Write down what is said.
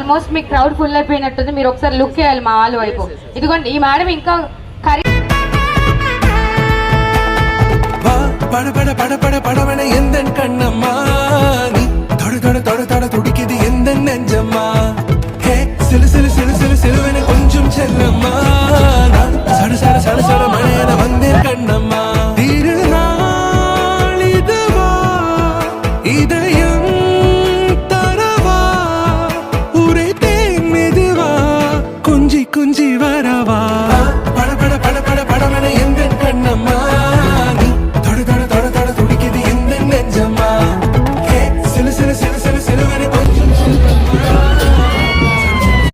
Almost మీకు crowd full అయిపోయినట్టుంది. మీరు ఒకసారి లుక్ చేయాలి మా వాళ్ళ వైపు. ఇదిగోండి ఈ మేడం ఇంకా படபட எந்த கண்ணம்மா நீ தொட தொட தொட தொட துடிக்குது எந்த நெஞ்சம்மா